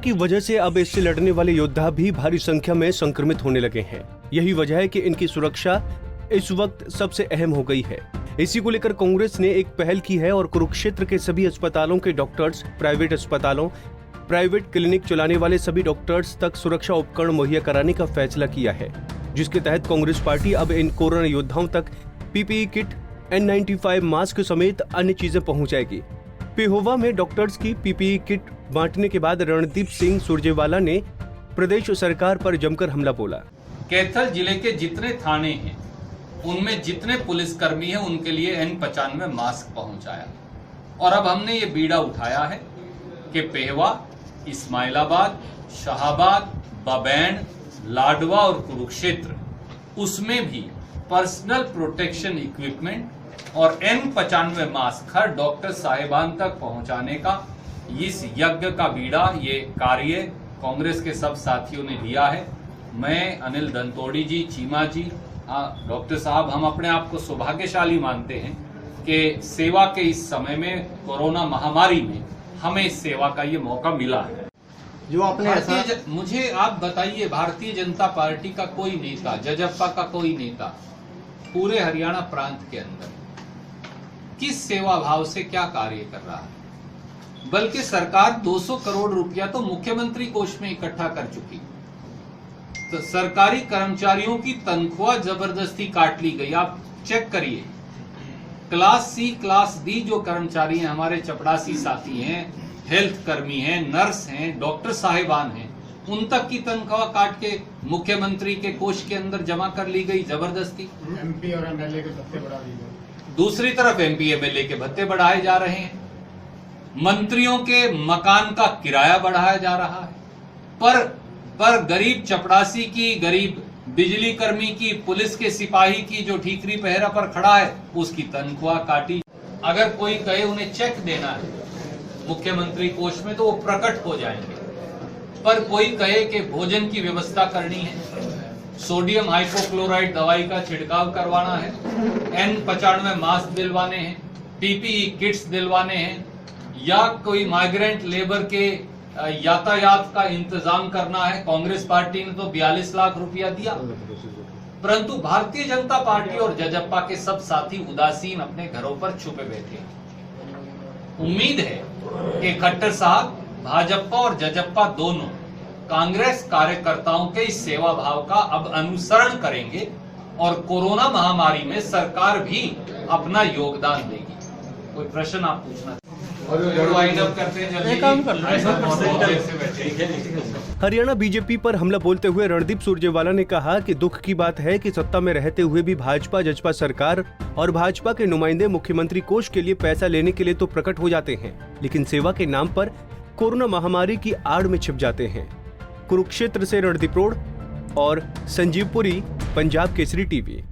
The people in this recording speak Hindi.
की वजह से अब इससे लड़ने वाले योद्धा भी भारी संख्या में संक्रमित होने लगे हैं। यही वजह है कि इनकी सुरक्षा इस वक्त सबसे अहम हो गई है। इसी को लेकर कांग्रेस ने एक पहल की है और कुरुक्षेत्र के सभी अस्पतालों के डॉक्टर्स, प्राइवेट अस्पतालों, प्राइवेट क्लिनिक चलाने वाले सभी डॉक्टर्स तक सुरक्षा उपकरण मुहैया कराने का फैसला किया है, जिसके तहत कांग्रेस पार्टी अब इन कोरोना योद्धाओं तक पीपीई किट, N95 मास्क समेत अन्य चीजें पहुंचाएगी। पेहोवा में डॉक्टर्स की पीपीई किट बांटने के बाद रणदीप सिंह सुरजेवाला ने प्रदेश सरकार पर जमकर हमला बोला। कैथल जिले के जितने थाने हैं उनमें जितने पुलिसकर्मी हैं उनके लिए N95 मास्क पहुंचाया और अब हमने ये बीड़ा उठाया है कि पेहवा, इस्माइलाबाद, शाहाबाद, बबैन, लाडवा और कुरुक्षेत्र उसमें भी पर्सनल प्रोटेक्शन इक्विपमेंट और N95 मास्क हर डॉक्टर साहिबान तक पहुंचाने का इस यज्ञ का बीड़ा, ये कार्य कांग्रेस के सब साथियों ने लिया है। मैं, अनिल दंतोड़ी जी, चीमा जी, डॉक्टर साहब, हम अपने आप को सौभाग्यशाली मानते हैं कि सेवा के इस समय में, कोरोना महामारी में, हमें इस सेवा का ये मौका मिला है। जो आपने मुझे आप बताइए, भारतीय जनता पार्टी का कोई नेता, जजप्पा का कोई नेता पूरे हरियाणा प्रांत के अंदर किस सेवा भाव से क्या कार्य कर रहा है? बल्कि सरकार 200 करोड़ रुपया तो मुख्यमंत्री कोष में इकट्ठा कर चुकी। तो सरकारी कर्मचारियों की तनख्वाह जबरदस्ती काट ली गई। आप चेक करिए, क्लास सी, क्लास डी जो कर्मचारी हैं, हमारे चपड़ासी साथी हैं, हेल्थ कर्मी हैं, नर्स हैं, डॉक्टर साहिबान हैं, उन तक की तनख्वाह काट के मुख्यमंत्री के कोष के अंदर जमा कर ली गई जबरदस्ती। एमपी और एमएलए के भत्ते बढ़ा दिए गए। दूसरी तरफ एमपी एमएलए के भत्ते बढ़ाए जा रहे हैं, मंत्रियों के मकान का किराया बढ़ाया जा रहा है, पर गरीब चपड़ासी की, गरीब बिजली कर्मी की, पुलिस के सिपाही की जो ठीकरी पहरा पर खड़ा है उसकी तनख्वाह काटी। अगर कोई कहे उन्हें चेक देना है मुख्यमंत्री कोष में तो वो प्रकट हो जाएंगे, पर कोई कहे कि भोजन की व्यवस्था करनी है, सोडियम हाइपोक्लोराइड दवाई का छिड़काव करवाना है, N95 मास्क दिलवाने हैं, पीपीई किट्स दिलवाने हैं, या कोई माइग्रेंट लेबर के यातायात का इंतजाम करना है, कांग्रेस पार्टी ने तो 42 लाख रुपया दिया। परंतु भारतीय जनता पार्टी और जजप्पा के सब साथी उदासीन अपने घरों पर छुपे बैठे हैं। उम्मीद है कि खट्टर साहब, भाजपा और जजप्पा दोनों कांग्रेस कार्यकर्ताओं के इस सेवा भाव का अब अनुसरण करेंगे और कोरोना महामारी में सरकार भी अपना योगदान देगी। कोई प्रश्न आप पूछना? हरियाणा बीजेपी पर हमला बोलते हुए रणदीप सुरजेवाला ने कहा कि दुख की बात है कि सत्ता में रहते हुए भी भाजपा, जजपा सरकार और भाजपा के नुमाइंदे मुख्यमंत्री कोष के लिए पैसा लेने के लिए तो प्रकट हो जाते हैं, लेकिन सेवा के नाम पर कोरोना महामारी की आड़ में छिप जाते हैं। कुरुक्षेत्र से रणदीप रोड और संजीवपुरी, पंजाब केसरी टीवी।